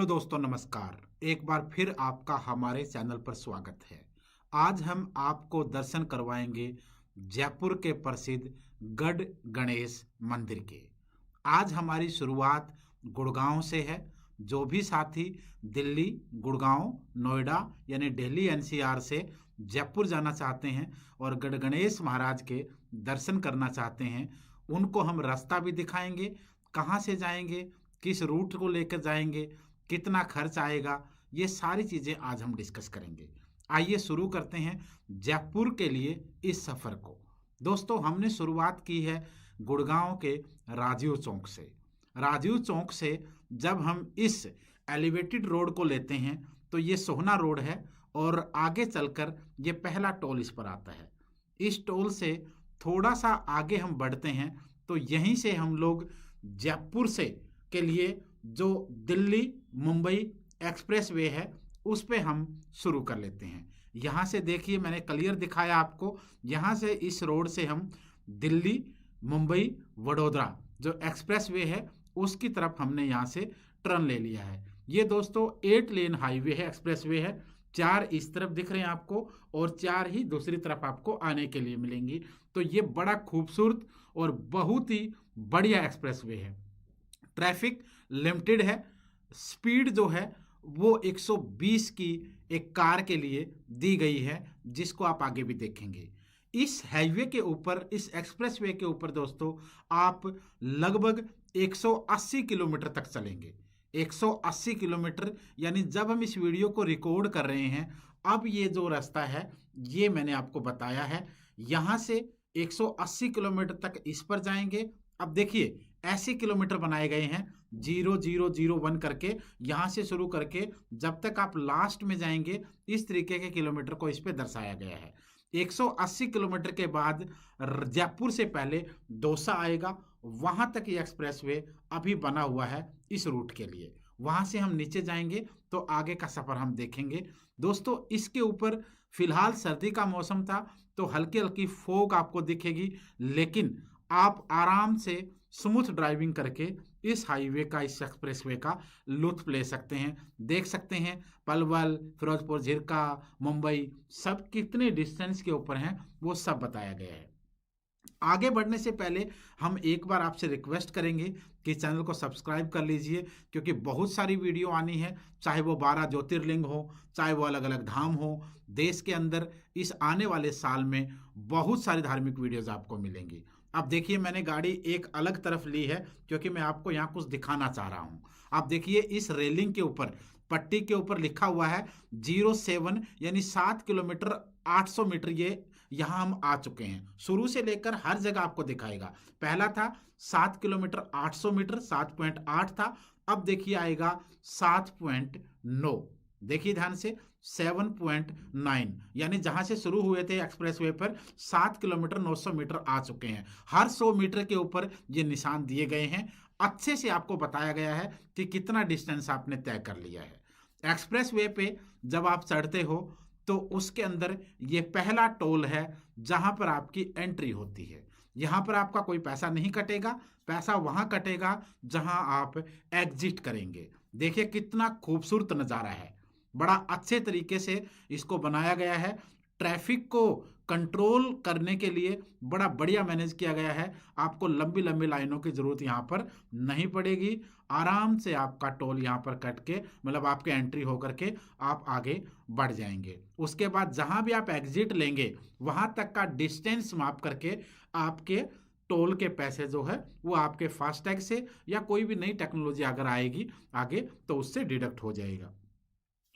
Hello दोस्तों, नमस्कार। एक बार फिर आपका हमारे चैनल पर स्वागत है। आज हम आपको दर्शन करवाएंगे जयपुर के प्रसिद्ध गढ़ गणेश मंदिर के। आज हमारी शुरुआत गुड़गांव से है। जो भी साथी दिल्ली, गुड़गांव, नोएडा यानी दिल्ली एनसीआर से जयपुर जाना चाहते हैं और गढ़ गणेश महाराज के दर्शन करना चाहते हैं, उनको हम रास्ता भी दिखाएंगे, कहाँ से जाएंगे, किस रूट को लेकर जाएंगे, कितना खर्च आएगा, ये सारी चीज़ें आज हम डिस्कस करेंगे। आइए शुरू करते हैं जयपुर के लिए इस सफ़र को। दोस्तों, हमने शुरुआत की है गुड़गांव के राजीव चौक से। राजीव चौक से जब हम इस एलिवेटेड रोड को लेते हैं तो ये सोहना रोड है और आगे चलकर ये पहला टोल इस पर आता है। इस टोल से थोड़ा सा आगे हम बढ़ते हैं तो यहीं से हम लोग जयपुर से के लिए जो दिल्ली मुंबई एक्सप्रेस वे है उस पे हम शुरू कर लेते हैं। यहाँ से देखिए, मैंने क्लियर दिखाया आपको। यहाँ से इस रोड से हम दिल्ली मुंबई वडोदरा जो एक्सप्रेस वे है उसकी तरफ हमने यहाँ से टर्न ले लिया है। ये दोस्तों 8 लेन हाईवे है, एक्सप्रेस वे है। 4 इस तरफ दिख रहे हैं आपको और 4 ही दूसरी तरफ आपको आने के लिए मिलेंगी। तो ये बड़ा खूबसूरत और बहुत ही बढ़िया एक्सप्रेस वे है। ट्रैफिक लिमिटेड है। स्पीड जो है वो 120 की एक कार के लिए दी गई है, जिसको आप आगे भी देखेंगे। इस हाईवे के ऊपर, इस एक्सप्रेस वे के ऊपर दोस्तों आप लगभग 180 किलोमीटर तक चलेंगे। 180 किलोमीटर यानी जब हम इस वीडियो को रिकॉर्ड कर रहे हैं, अब ये जो रास्ता है ये मैंने आपको बताया है। यहाँ से 180 किलोमीटर तक इस पर जाएंगे। अब देखिए, ऐसे किलोमीटर बनाए गए हैं 0001 करके, यहाँ से शुरू करके जब तक आप लास्ट में जाएंगे इस तरीके के किलोमीटर को इस पे दर्शाया गया है। 180 किलोमीटर के बाद जयपुर से पहले दौसा आएगा, वहाँ तक ये एक्सप्रेस वे अभी बना हुआ है इस रूट के लिए। वहाँ से हम नीचे जाएंगे तो आगे का सफ़र हम देखेंगे। दोस्तों, इसके ऊपर फिलहाल सर्दी का मौसम था तो हल्की हल्की फोग आपको दिखेगी, लेकिन आप आराम से स्मूथ ड्राइविंग करके इस हाईवे का, इस एक्सप्रेसवे का लुत्फ ले सकते हैं। देख सकते हैं पलवल, फिरोजपुर, झिरका, मुंबई सब कितने डिस्टेंस के ऊपर हैं वो सब बताया गया है। आगे बढ़ने से पहले हम एक बार आपसे रिक्वेस्ट करेंगे कि चैनल को सब्सक्राइब कर लीजिए, क्योंकि बहुत सारी वीडियो आनी है, चाहे वो 12 ज्योतिर्लिंग हो, चाहे वो अलग अलग धाम हो। देश के अंदर इस आने वाले साल में बहुत सारी धार्मिक वीडियोज़ आपको मिलेंगी। अब देखिए, मैंने गाड़ी एक अलग तरफ ली है क्योंकि मैं आपको यहाँ कुछ दिखाना चाह रहा हूँ। आप देखिए, इस रेलिंग के ऊपर, पट्टी के ऊपर लिखा हुआ है 07 यानी 7 किलोमीटर 800 मीटर। ये यहाँ हम आ चुके हैं। शुरू से लेकर हर जगह आपको दिखाएगा। पहला था 7 किलोमीटर 800 मीटर, 7.8 था। अब देखिए आएगा 7.9। देखिए ध्यान से, 7.9 यानी जहां से शुरू हुए थे एक्सप्रेसवे पर 7 किलोमीटर 900 मीटर आ चुके हैं। हर 100 मीटर के ऊपर ये निशान दिए गए हैं। अच्छे से आपको बताया गया है कि कितना डिस्टेंस आपने तय कर लिया है। एक्सप्रेसवे पे जब आप चढ़ते हो तो उसके अंदर ये पहला टोल है जहां पर आपकी एंट्री होती है। यहाँ पर आपका कोई पैसा नहीं कटेगा, पैसा वहां कटेगा जहां आप एग्जिट करेंगे। देखिए कितना खूबसूरत नज़ारा है, बड़ा अच्छे तरीके से इसको बनाया गया है। ट्रैफिक को कंट्रोल करने के लिए बड़ा बढ़िया मैनेज किया गया है। आपको लंबी लंबी लाइनों की ज़रूरत यहाँ पर नहीं पड़ेगी। आराम से आपका टोल यहाँ पर कट के, मतलब आपके एंट्री होकर के आप आगे बढ़ जाएंगे। उसके बाद जहाँ भी आप एग्जिट लेंगे वहाँ तक का डिस्टेंस माप करके आपके टोल के पैसे जो है वो आपके फास्टैग से या कोई भी नई टेक्नोलॉजी अगर आएगी आगे तो उससे डिडक्ट हो जाएगा।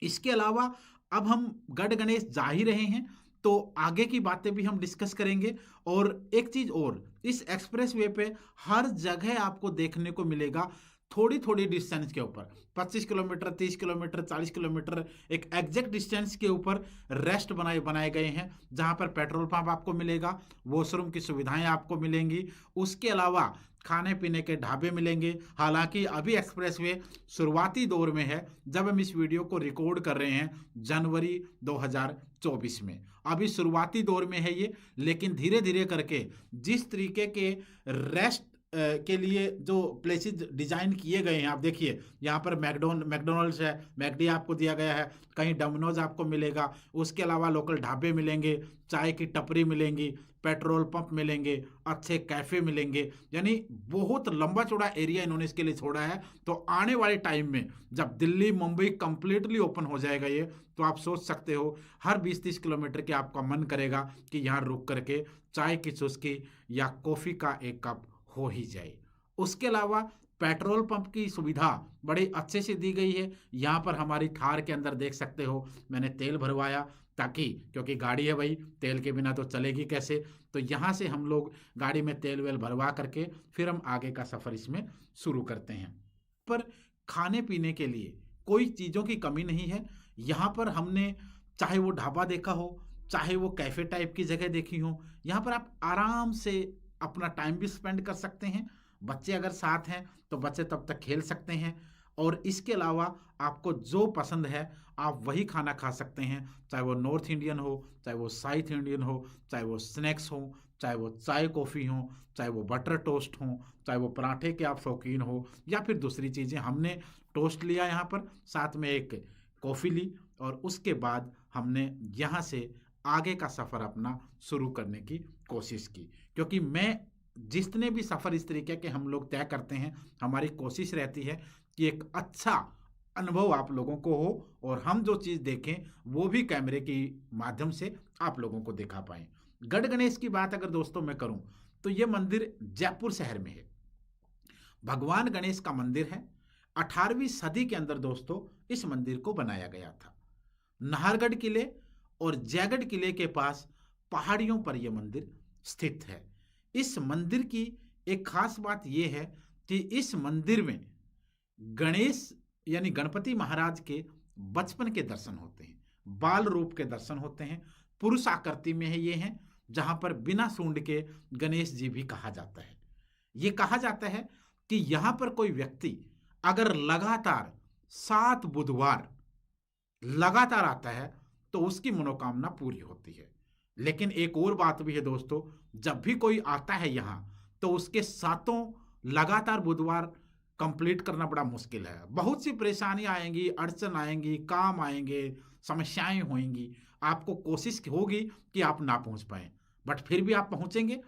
इसके अलावा अब हम गढ़ गणेश जा ही रहे हैं तो आगे की बातें भी हम डिस्कस करेंगे। और एक चीज़ और, इस एक्सप्रेस वे पे हर जगह आपको देखने को मिलेगा थोड़ी थोड़ी डिस्टेंस के ऊपर 25 किलोमीटर, 30 किलोमीटर, 40 किलोमीटर एक एग्जैक्ट डिस्टेंस के ऊपर रेस्ट बनाए गए हैं, जहां पर पेट्रोल पंप आपको मिलेगा, वॉशरूम की सुविधाएं आपको मिलेंगी। उसके अलावा खाने पीने के ढाबे मिलेंगे। हालांकि अभी एक्सप्रेसवे शुरुआती दौर में है, जब हम इस वीडियो को रिकॉर्ड कर रहे हैं जनवरी 2024 में, अभी शुरुआती दौर में है ये। लेकिन धीरे धीरे करके जिस तरीके के रेस्ट के लिए जो प्लेसेस डिजाइन किए गए हैं, आप देखिए यहाँ पर मैकडोनल्ड्स है, मैकडी आपको दिया गया है, कहीं डोमिनोज आपको मिलेगा, उसके अलावा लोकल ढाबे मिलेंगे, चाय की टपरी मिलेंगी, पेट्रोल पंप मिलेंगे, अच्छे कैफे मिलेंगे। यानी बहुत लंबा चौड़ा एरिया इन्होंने इसके लिए छोड़ा है। तो आने वाले टाइम में जब दिल्ली मुंबई कंप्लीटली ओपन हो जाएगा ये, तो आप सोच सकते हो हर 20-30 किलोमीटर के आपका मन करेगा कि यहाँ रुक करके चाय की चुस्की या कॉफ़ी का एक कप हो ही जाए। उसके अलावा पेट्रोल पंप की सुविधा बड़े अच्छे से दी गई है। यहाँ पर हमारी थार के अंदर देख सकते हो मैंने तेल भरवाया, ताकि क्योंकि गाड़ी है भाई, तेल के बिना तो चलेगी कैसे। तो यहाँ से हम लोग गाड़ी में तेल वेल भरवा करके फिर हम आगे का सफ़र इसमें शुरू करते हैं। पर खाने पीने के लिए कोई चीज़ों की कमी नहीं है। यहाँ पर हमने चाहे वो ढाबा देखा हो, चाहे वो कैफ़े टाइप की जगह देखी हो, यहाँ पर आप आराम से अपना टाइम भी स्पेंड कर सकते हैं। बच्चे अगर साथ हैं तो बच्चे तब तक खेल सकते हैं, और इसके अलावा आपको जो पसंद है आप वही खाना खा सकते हैं, चाहे वो नॉर्थ इंडियन हो, चाहे वो साउथ इंडियन हो, चाहे वो स्नैक्स हो, चाहे वो चाय कॉफ़ी हो, चाहे वो बटर टोस्ट हो, चाहे वो पराठे के आप शौकीन हो, या फिर दूसरी चीज़ें। हमने टोस्ट लिया यहाँ पर, साथ में एक कॉफ़ी ली, और उसके बाद हमने यहाँ से आगे का सफ़र अपना शुरू करने की कोशिश की। क्योंकि मैं जितने भी सफ़र इस तरीके के हम लोग तय करते हैं, हमारी कोशिश रहती है कि एक अच्छा अनुभव आप लोगों को हो, और हम जो चीज़ देखें वो भी कैमरे के माध्यम से आप लोगों को दिखा पाएँ। गढ़ गणेश की बात अगर दोस्तों मैं करूं, तो ये मंदिर जयपुर शहर में है। भगवान गणेश का मंदिर है। 18वीं सदी के अंदर दोस्तों इस मंदिर को बनाया गया था। नाहरगढ़ किले और जयगढ़ किले के पास पहाड़ियों पर यह मंदिर स्थित है। इस मंदिर की एक खास बात यह है कि इस मंदिर में गणेश यानी गणपति महाराज के बचपन के दर्शन होते हैं, बाल रूप के दर्शन होते हैं। पुरुष आकृति में है ये हैं, जहां पर बिना सूंड के गणेश जी भी कहा जाता है। ये कहा जाता है कि यहां पर कोई व्यक्ति अगर लगातार 7 बुधवार लगातार आता है तो उसकी मनोकामना पूरी होती है। लेकिन एक और बात भी है दोस्तों, जब भी कोई आता है यहाँ तो उसके सातों लगातार बुधवार कंप्लीट करना बड़ा मुश्किल है। बहुत सी परेशानी आएंगी, अड़चन आएंगी, काम आएंगे, समस्याएं होंगी। आपको कोशिश होगी कि आप ना पहुंच पाए, बट फिर भी आप पहुंचेंगे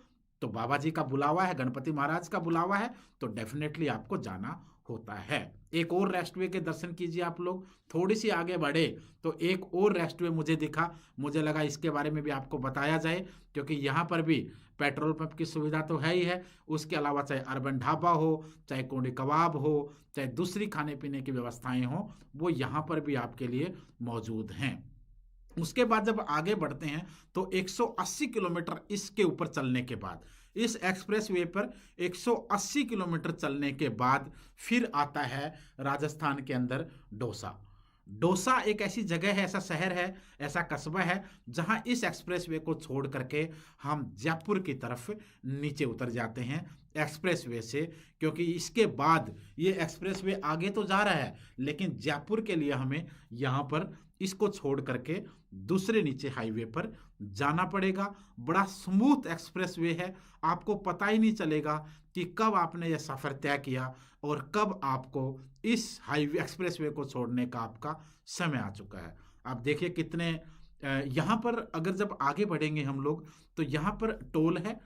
तो बाबा जी का बुलावा है, गणपति महाराज का बुलावा है, तो डेफिनेटली आपको जाना होता है। एक और रेस्टवे के दर्शन कीजिए आप लोग। थोड़ी सी आगे बढ़े तो एक और रेस्टवे मुझे दिखा, मुझे लगा इसके बारे में भी आपको बताया जाए, क्योंकि यहाँ पर भी पेट्रोल पंप की सुविधा तो है ही है। उसके अलावा चाहे अर्बन ढाबा हो, चाहे कोंडी कबाब हो, चाहे दूसरी खाने पीने की व्यवस्थाएं हो, वो यहाँ पर भी आपके लिए मौजूद हैं। उसके बाद जब आगे बढ़ते हैं तो 180 किलोमीटर इसके ऊपर चलने के बाद, इस एक्सप्रेस वे पर 180 किलोमीटर चलने के बाद फिर आता है राजस्थान के अंदर डोसा। डोसा एक ऐसी जगह है, ऐसा शहर है, ऐसा कस्बा है, जहां इस एक्सप्रेस वे को छोड़ करके हम जयपुर की तरफ नीचे उतर जाते हैं एक्सप्रेस वे से। क्योंकि इसके बाद ये एक्सप्रेस वे आगे तो जा रहा है, लेकिन जयपुर के लिए हमें यहाँ पर इसको छोड़ करके दूसरे नीचे हाईवे पर जाना पड़ेगा। बड़ा स्मूथ एक्सप्रेस वे है, आपको पता ही नहीं चलेगा कि कब आपने यह सफ़र तय किया और कब आपको इस हाईवे एक्सप्रेस वे को छोड़ने का आपका समय आ चुका है। आप देखिए कितने यहाँ पर अगर जब आगे बढ़ेंगे हम लोग, तो यहाँ पर टोल है।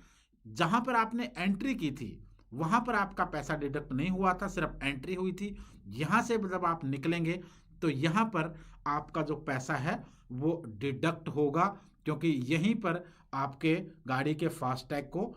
जहाँ पर आपने एंट्री की थी वहाँ पर आपका पैसा डिडक्ट नहीं हुआ था, सिर्फ एंट्री हुई थी। यहाँ से जब आप निकलेंगे तो यहाँ पर आपका जो पैसा है वो डिडक्ट होगा, क्योंकि यहीं पर आपके गाड़ी के फास्टैग को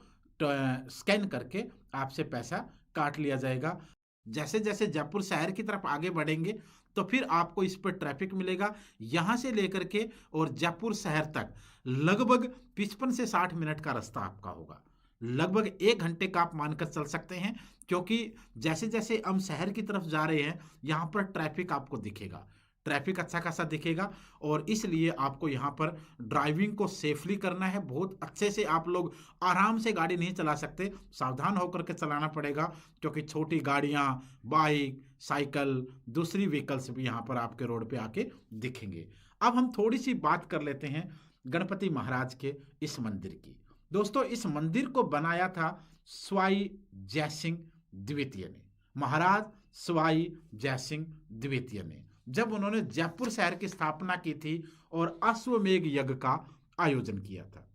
स्कैन करके आपसे पैसा काट लिया जाएगा। जैसे जैसे जयपुर शहर की तरफ आगे बढ़ेंगे तो फिर आपको इस पर ट्रैफिक मिलेगा। यहाँ से लेकर के और जयपुर शहर तक लगभग 55 से 60 मिनट का रास्ता आपका होगा। लगभग 1 घंटे का आप मानकर चल सकते हैं, क्योंकि जैसे जैसे हम शहर की तरफ जा रहे हैं यहाँ पर ट्रैफिक आपको दिखेगा, ट्रैफिक अच्छा खासा दिखेगा। और इसलिए आपको यहाँ पर ड्राइविंग को सेफली करना है। बहुत अच्छे से आप लोग आराम से गाड़ी नहीं चला सकते, सावधान होकर के चलाना पड़ेगा, क्योंकि छोटी गाड़ियाँ, बाइक, साइकिल, दूसरी व्हीकल्स भी यहाँ पर आपके रोड पे आके दिखेंगे। अब हम थोड़ी सी बात कर लेते हैं गणपति महाराज के इस मंदिर की। दोस्तों इस मंदिर को बनाया था स्वाई जयसिंह द्वितीय ने, महाराज सवाई जयसिंह द्वितीय ने, जब उन्होंने जयपुर शहर की स्थापना की थी और अश्वमेघ यज्ञ का आयोजन किया था।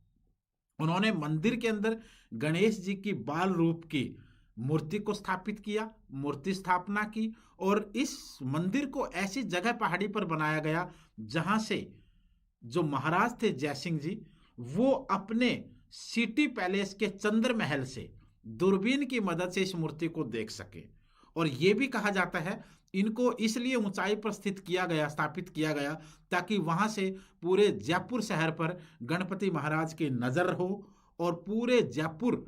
उन्होंने मंदिर के अंदर गणेश जी की बाल रूप की मूर्ति को स्थापित किया, मूर्ति स्थापना की, और इस मंदिर को ऐसी जगह पहाड़ी पर बनाया गया जहां से जो महाराज थे जयसिंह जी, वो अपने सिटी पैलेस के चंद्र महल से दूरबीन की मदद से इस मूर्ति को देख सके। और यह भी कहा जाता है इनको इसलिए ऊंचाई पर स्थित किया गया, स्थापित किया गया, ताकि वहां से पूरे जयपुर शहर पर गणपति महाराज की नजर हो और पूरे जयपुर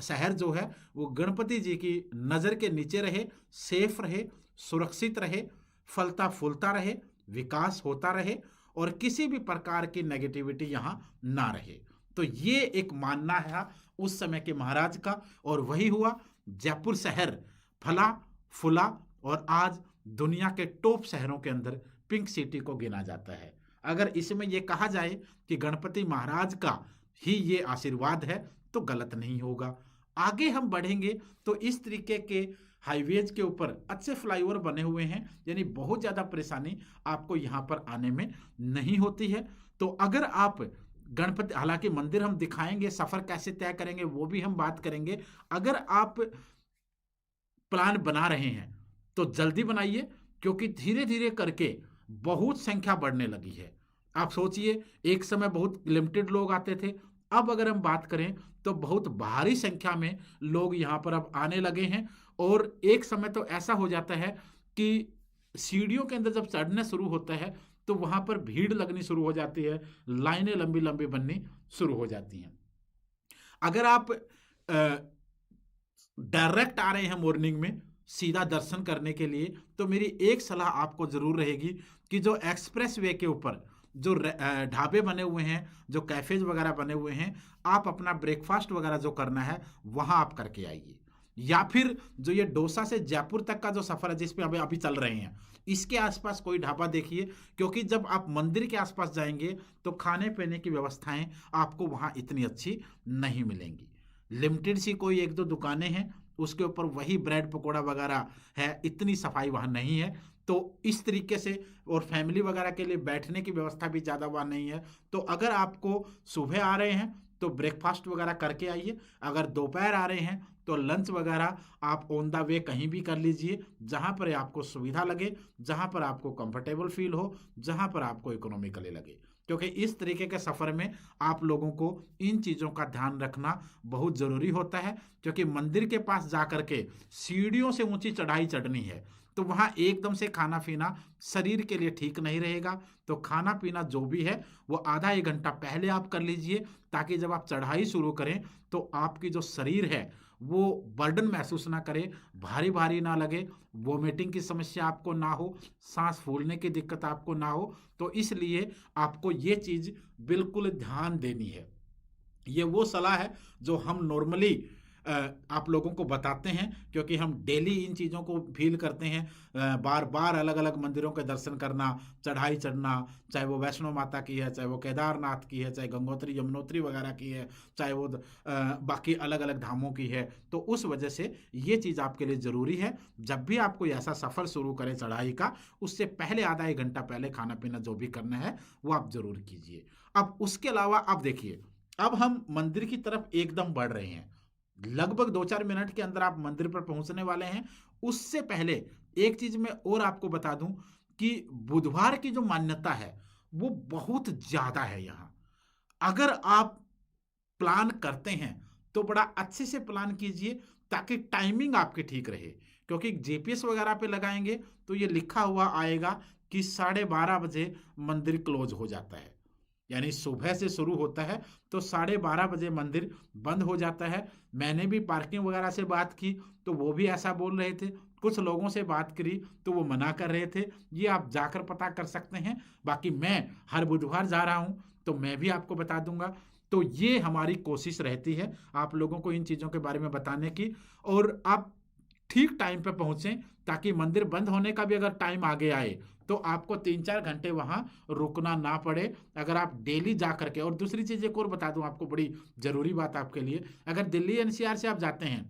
शहर जो है वो गणपति जी की नजर के नीचे रहे, सेफ रहे, सुरक्षित रहे, फलता फूलता रहे, विकास होता रहे और किसी भी प्रकार की नेगेटिविटी यहां ना रहे। तो ये एक मानना है उस समय के महाराज का, और वही हुआ। जयपुर शहर फला फूला और आज दुनिया के टॉप शहरों के अंदर पिंक सिटी को गिना जाता है। अगर इसमें यह कहा जाए कि गणपति महाराज का ही ये आशीर्वाद है तो गलत नहीं होगा। आगे हम बढ़ेंगे तो इस तरीके के हाईवेज के ऊपर अच्छे फ्लाईओवर बने हुए हैं, यानी बहुत ज्यादा परेशानी आपको यहां पर आने में नहीं होती है। तो अगर आप गणपति, हालांकि मंदिर हम दिखाएंगे, सफर कैसे तय करेंगे वो भी हम बात करेंगे। अगर आप प्लान बना रहे हैं तो जल्दी बनाइए, क्योंकि धीरे धीरे करके बहुत संख्या बढ़ने लगी है। आप सोचिए, एक समय बहुत लिमिटेड लोग आते थे, अब अगर हम बात करें तो बहुत भारी संख्या में लोग यहां पर अब आने लगे हैं। और एक समय तो ऐसा हो जाता है कि सीढ़ियों के अंदर जब चढ़ना शुरू होता है तो वहां पर भीड़ लगनी शुरू हो जाती है, लाइनें लंबी लंबी बननी शुरू हो जाती हैं। अगर आप डायरेक्ट आ रहे हैं मॉर्निंग में सीधा दर्शन करने के लिए, तो मेरी एक सलाह आपको जरूर रहेगी कि जो एक्सप्रेस वे के ऊपर जो ढाबे बने हुए हैं, जो कैफेज वगैरह बने हुए हैं, आप अपना ब्रेकफास्ट वगैरह जो करना है वहां आप करके आइए। या फिर जो ये डोसा से जयपुर तक का जो सफर है जिसपे अभी अभी चल रहे हैं, इसके आसपास कोई ढाबा देखिए, क्योंकि जब आप मंदिर के आसपास जाएंगे तो खाने पीने की व्यवस्थाएं आपको वहां इतनी अच्छी नहीं मिलेंगी। लिमिटेड सी कोई एक दो दुकानें हैं, उसके ऊपर वही ब्रेड पकोड़ा वगैरह है, इतनी सफाई वहां नहीं है। तो इस तरीके से, और फैमिली वगैरह के लिए बैठने की व्यवस्था भी ज़्यादा वहाँ नहीं है। तो अगर आपको सुबह आ रहे हैं तो ब्रेकफास्ट वगैरह करके आइए, अगर दोपहर आ रहे हैं तो लंच वगैरह आप ऑन द वे कहीं भी कर लीजिए, जहाँ पर आपको सुविधा लगे, जहाँ पर आपको कंफर्टेबल फील हो, जहाँ पर आपको इकोनॉमिकली लगे। क्योंकि इस तरीके के सफ़र में आप लोगों को इन चीज़ों का ध्यान रखना बहुत ज़रूरी होता है, क्योंकि मंदिर के पास जा कर के सीढ़ियों से ऊंची चढ़ाई चढ़नी है, तो वहाँ एकदम से खाना पीना शरीर के लिए ठीक नहीं रहेगा। तो खाना पीना जो भी है वो आधा एक घंटा पहले आप कर लीजिए, ताकि जब आप चढ़ाई शुरू करें तो आपकी जो शरीर है वो बर्डन महसूस ना करे, भारी भारी ना लगे, वोमिटिंग की समस्या आपको ना हो, सांस फूलने की दिक्कत आपको ना हो। तो इसलिए आपको ये चीज़ बिल्कुल ध्यान देनी है। ये वो सलाह है जो हम नॉर्मली आप लोगों को बताते हैं, क्योंकि हम डेली इन चीज़ों को फील करते हैं। बार बार अलग अलग मंदिरों के दर्शन करना, चढ़ाई चढ़ना, चाहे वो वैष्णो माता की है, चाहे वो केदारनाथ की है, चाहे गंगोत्री यमुनोत्री वगैरह की है, चाहे वो बाकी अलग अलग धामों की है। तो उस वजह से ये चीज़ आपके लिए ज़रूरी है। जब भी आप कोई ऐसा सफ़र शुरू करें चढ़ाई का, उससे पहले आधा एक घंटा पहले खाना पीना जो भी करना है वो आप ज़रूर कीजिए। अब उसके अलावा आप देखिए, अब हम मंदिर की तरफ एकदम बढ़ रहे हैं, लगभग 2-4 मिनट के अंदर आप मंदिर पर पहुंचने वाले हैं। उससे पहले एक चीज मैं और आपको बता दूं कि बुधवार की जो मान्यता है वो बहुत ज्यादा है यहां। अगर आप प्लान करते हैं तो बड़ा अच्छे से प्लान कीजिए, ताकि टाइमिंग आपकी ठीक रहे। क्योंकि जीपीएस वगैरह पे लगाएंगे तो ये लिखा हुआ आएगा कि 12:30 बजे मंदिर क्लोज हो जाता है, यानी सुबह से शुरू होता है तो 12:30 बजे मंदिर बंद हो जाता है। मैंने भी पार्किंग वगैरह से बात की तो वो भी ऐसा बोल रहे थे, कुछ लोगों से बात करी तो वो मना कर रहे थे। ये आप जाकर पता कर सकते हैं। बाकी मैं हर बुधवार जा रहा हूं तो मैं भी आपको बता दूंगा। तो ये हमारी कोशिश रहती है आप लोगों को इन चीज़ों के बारे में बताने की, और आप ठीक टाइम पे पहुंचें, ताकि मंदिर बंद होने का भी अगर टाइम आगे आए तो आपको 3-4 घंटे वहां रुकना ना पड़े। अगर आप डेली जा करके, और दूसरी चीज़ एक और बता दूं आपको, बड़ी ज़रूरी बात आपके लिए, अगर दिल्ली एनसीआर से आप जाते हैं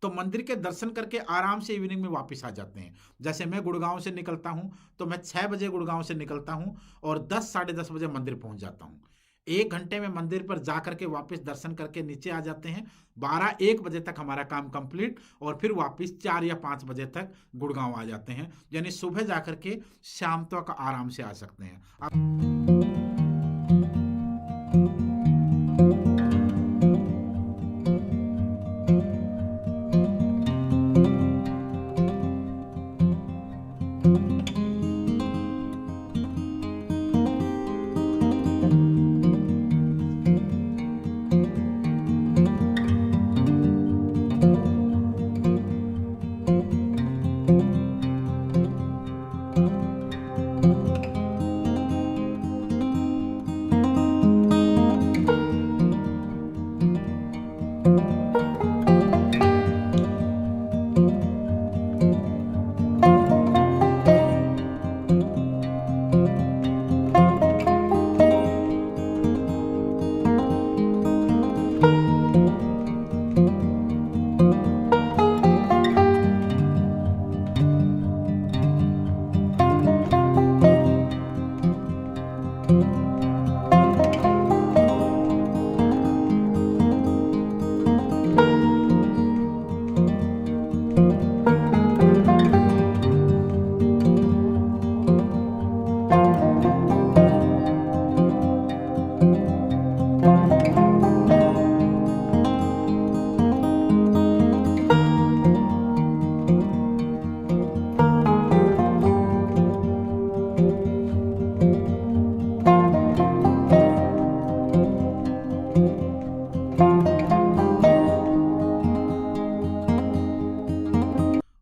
तो मंदिर के दर्शन करके आराम से इवनिंग में वापस आ जाते हैं। जैसे मैं गुड़गांव से निकलता हूँ तो मैं 6 बजे गुड़गांव से निकलता हूँ और 10 साढ़े 10 बजे मंदिर पहुँच जाता हूँ। 1 घंटे में मंदिर पर जा करके वापस दर्शन करके नीचे आ जाते हैं। 12-1 बजे तक हमारा काम कंप्लीट और फिर वापस 4 या 5 बजे तक गुड़गांव आ जाते हैं। यानी सुबह जा करके शाम तक आराम से आ सकते हैं।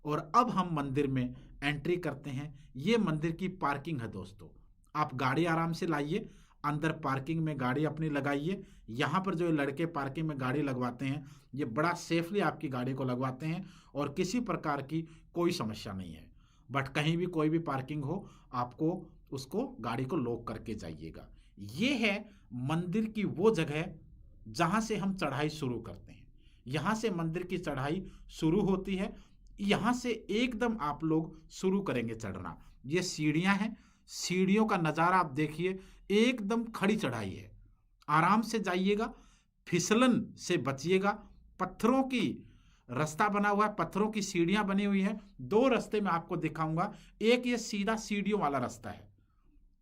और अब हम मंदिर में एंट्री करते हैं। ये मंदिर की पार्किंग है दोस्तों। आप गाड़ी आराम से लाइए, अंदर पार्किंग में गाड़ी अपनी लगाइए। यहाँ पर जो लड़के पार्किंग में गाड़ी लगवाते हैं ये बड़ा सेफली आपकी गाड़ी को लगवाते हैं और किसी प्रकार की कोई समस्या नहीं है। बट कहीं भी कोई भी पार्किंग हो आपको उसको गाड़ी को लॉक करके जाइएगा। ये है मंदिर की वो जगह जहाँ से हम चढ़ाई शुरू करते हैं। यहाँ से मंदिर की चढ़ाई शुरू होती है। यहाँ से एकदम आप लोग शुरू करेंगे चढ़ना। ये सीढ़ियाँ हैं, सीढ़ियों का नज़ारा आप देखिए, एकदम खड़ी चढ़ाई है। आराम से जाइएगा, फिसलन से बचिएगा। पत्थरों की रास्ता बना हुआ है, पत्थरों की सीढ़ियाँ बनी हुई हैं। 2 रास्ते मैं आपको दिखाऊंगा। एक ये सीधा सीढ़ियों वाला रास्ता है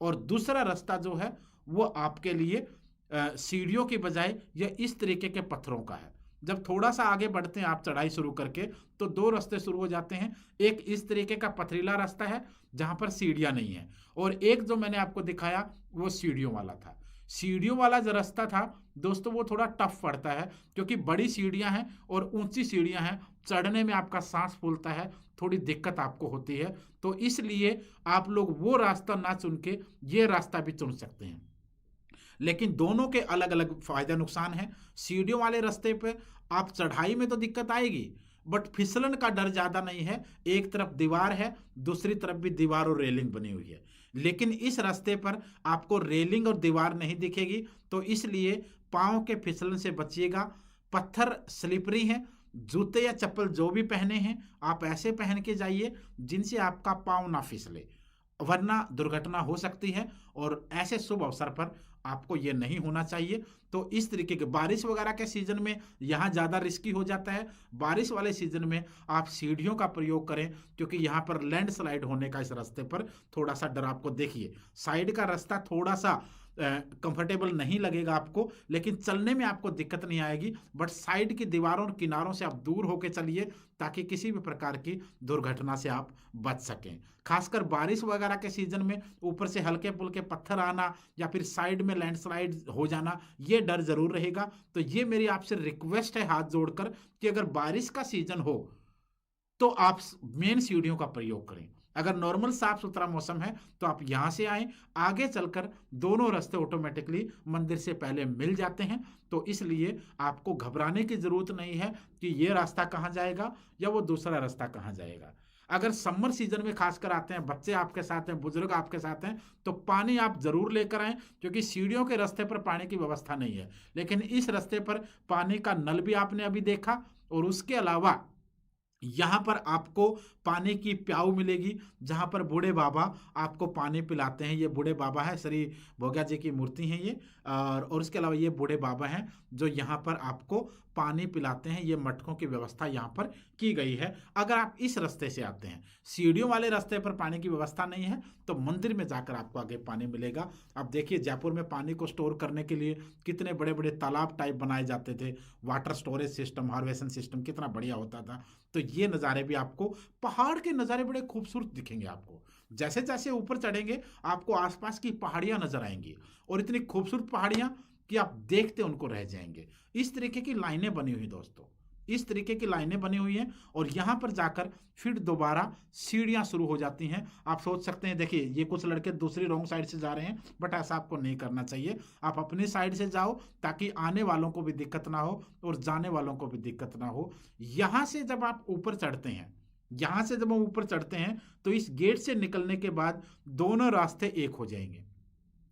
और दूसरा रास्ता जो है वो आपके लिए सीढ़ियों की बजाय ये इस तरीके के पत्थरों का है। जब थोड़ा सा आगे बढ़ते हैं आप चढ़ाई शुरू करके तो 2 रास्ते शुरू हो जाते हैं। एक इस तरीके का पथरीला रास्ता है जहां पर सीढ़ियां नहीं है और एक जो मैंने आपको दिखाया वो सीढ़ियों वाला था। सीढ़ियों वाला जो रास्ता था दोस्तों वो थोड़ा टफ पड़ता है क्योंकि बड़ी सीढ़ियां हैं और ऊंची सीढ़ियां हैं। चढ़ने में आपका सांस फूलता है, थोड़ी दिक्कत आपको होती है। तो इसलिए आप लोग वो रास्ता ना चुन के ये रास्ता भी चुन सकते हैं। लेकिन दोनों के अलग अलग फायदे नुकसान हैं। सीढ़ियों वाले रास्ते पे आप चढ़ाई में तो दिक्कत आएगी बट फिसलन का डर ज़्यादा नहीं है। एक तरफ दीवार है, दूसरी तरफ भी दीवार और रेलिंग बनी हुई है। लेकिन इस रास्ते पर आपको रेलिंग और दीवार नहीं दिखेगी तो इसलिए पाँव के फिसलन से बचिएगा। पत्थर स्लिपरी हैं। जूते या चप्पल जो भी पहने हैं आप ऐसे पहन के जाइए जिनसे आपका पाँव ना फिसले, वरना दुर्घटना हो सकती है और ऐसे शुभ अवसर पर आपको ये नहीं होना चाहिए। तो इस तरीके के बारिश वगैरह के सीजन में यहाँ ज़्यादा रिस्की हो जाता है। बारिश वाले सीजन में आप सीढ़ियों का प्रयोग करें क्योंकि यहाँ पर लैंडस्लाइड होने का इस रास्ते पर थोड़ा सा डर आपको देखिए। साइड का रास्ता थोड़ा सा कंफर्टेबल नहीं लगेगा आपको, लेकिन चलने में आपको दिक्कत नहीं आएगी। बट साइड की दीवारों और किनारों से आप दूर होकर चलिए ताकि किसी भी प्रकार की दुर्घटना से आप बच सकें। खासकर बारिश वगैरह के सीजन में ऊपर से हल्के फुल्के पत्थर आना या फिर साइड में लैंडस्लाइड हो जाना ये डर जरूर रहेगा। तो ये मेरी आपसे रिक्वेस्ट है हाथ जोड़कर कि अगर बारिश का सीजन हो तो आप मेन सीढ़ियों का प्रयोग करें। अगर नॉर्मल साफ सुथरा मौसम है तो आप यहाँ से आएँ। आगे चलकर दोनों रास्ते ऑटोमेटिकली मंदिर से पहले मिल जाते हैं। तो इसलिए आपको घबराने की ज़रूरत नहीं है कि ये रास्ता कहाँ जाएगा या वो दूसरा रास्ता कहाँ जाएगा। अगर समर सीजन में खासकर आते हैं, बच्चे आपके साथ हैं, बुजुर्ग आपके साथ हैं, तो पानी आप ज़रूर लेकर आएँ क्योंकि सीढ़ियों के रास्ते पर पानी की व्यवस्था नहीं है। लेकिन इस रास्ते पर पानी का नल भी आपने अभी देखा और उसके अलावा यहाँ पर आपको पानी की प्याऊ मिलेगी, जहाँ पर बूढ़े बाबा आपको पानी पिलाते हैं। ये बूढ़े बाबा हैं, श्री भोग्या जी की मूर्ति है ये। और उसके अलावा ये बूढ़े बाबा हैं जो यहाँ पर आपको पानी पिलाते हैं। ये मटकों की व्यवस्था यहाँ पर की गई है। अगर आप इस रास्ते से आते हैं, सीढ़ियों वाले रास्ते पर पानी की व्यवस्था नहीं है, तो मंदिर में जाकर आपको आगे पानी मिलेगा। अब देखिए जयपुर में पानी को स्टोर करने के लिए कितने बड़े बड़े तालाब टाइप बनाए जाते थे। वाटर स्टोरेज सिस्टम, हार्वेशन सिस्टम कितना बढ़िया होता था। तो ये नज़ारे भी आपको, पहाड़ के नज़ारे बड़े खूबसूरत दिखेंगे आपको। जैसे जैसे ऊपर चढ़ेंगे आपको आसपास की पहाड़ियां नजर आएंगी, और इतनी खूबसूरत पहाड़ियां कि आप देखते उनको रह जाएंगे। इस तरीके की लाइनें बनी हुई दोस्तों, इस तरीके की लाइनें बनी हुई हैं। और यहाँ पर जाकर फिर दोबारा सीढ़ियाँ शुरू हो जाती हैं। आप सोच सकते हैं, देखिए ये कुछ लड़के दूसरी रॉन्ग साइड से जा रहे हैं, बट ऐसा आपको नहीं करना चाहिए। आप अपनी साइड से जाओ ताकि आने वालों को भी दिक्कत ना हो और जाने वालों को भी दिक्कत ना हो। यहाँ से जब आप ऊपर चढ़ते हैं, यहाँ से जब हम ऊपर चढ़ते हैं तो इस गेट से निकलने के बाद दोनों रास्ते एक हो जाएंगे।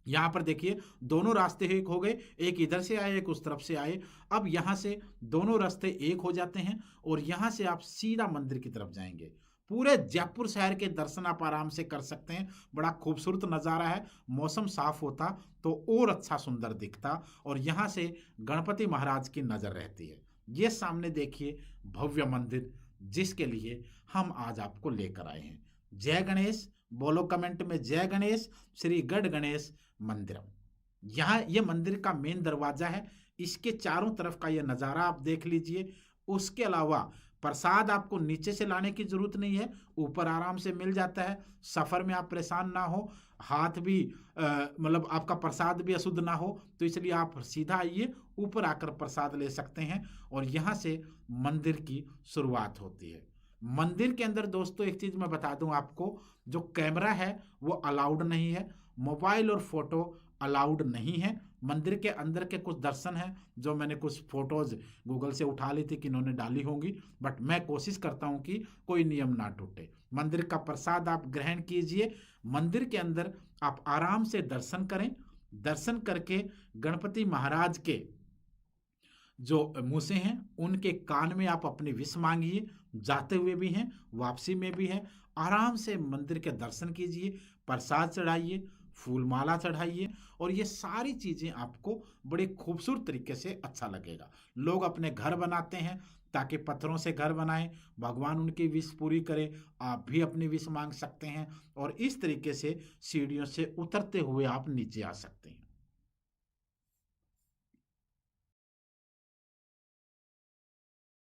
यहां पर देखिए दोनों रास्ते एक हो गए, एक इधर से आए एक उस तरफ से आए। अब यहां से दोनों रास्ते एक हो जाते हैं और यहां से आप सीधा मंदिर की तरफ जाएंगे। पूरे जयपुर शहर के दर्शन आप आराम से कर सकते हैं। बड़ा खूबसूरत नज़ारा है। मौसम साफ होता तो और अच्छा सुंदर दिखता। और यहां से गणपति महाराज की नज़र रहती है। ये सामने देखिए भव्य मंदिर, जिसके लिए हम आज आपको लेकर आए हैं। जय गणेश बोलो कमेंट में, जय गणेश। श्री गढ़ गणेश मंदिरम, यहाँ ये मंदिर का मेन दरवाजा है। इसके चारों तरफ का ये नज़ारा आप देख लीजिए। उसके अलावा प्रसाद आपको नीचे से लाने की जरूरत नहीं है, ऊपर आराम से मिल जाता है। सफर में आप परेशान ना हो, हाथ भी मतलब आपका प्रसाद भी अशुद्ध ना हो, तो इसलिए आप सीधा आइए, ऊपर आकर प्रसाद ले सकते हैं। और यहाँ से मंदिर की शुरुआत होती है। मंदिर के अंदर दोस्तों एक चीज मैं बता दूं आपको, जो कैमरा है वो अलाउड नहीं है, मोबाइल और फोटो अलाउड नहीं है। मंदिर के अंदर के कुछ दर्शन हैं जो मैंने कुछ फोटोज गूगल से उठा ली थी कि इन्होंने डाली होंगी, बट मैं कोशिश करता हूं कि कोई नियम ना टूटे। मंदिर का प्रसाद आप ग्रहण कीजिए। मंदिर के अंदर आप आराम से दर्शन करें। दर्शन करके गणपति महाराज के जो मूसे हैं उनके कान में आप अपनी विश मांगिए, जाते हुए भी हैं वापसी में भी है। आराम से मंदिर के दर्शन कीजिए, प्रसाद चढ़ाइए, फूल माला चढ़ाइए, और ये सारी चीज़ें आपको बड़े खूबसूरत तरीके से अच्छा लगेगा। लोग अपने घर बनाते हैं ताकि पत्थरों से घर बनाएं, भगवान उनकी विश पूरी करे। आप भी अपनी विश मांग सकते हैं और इस तरीके से सीढ़ियों से उतरते हुए आप नीचे आ सकते हैं।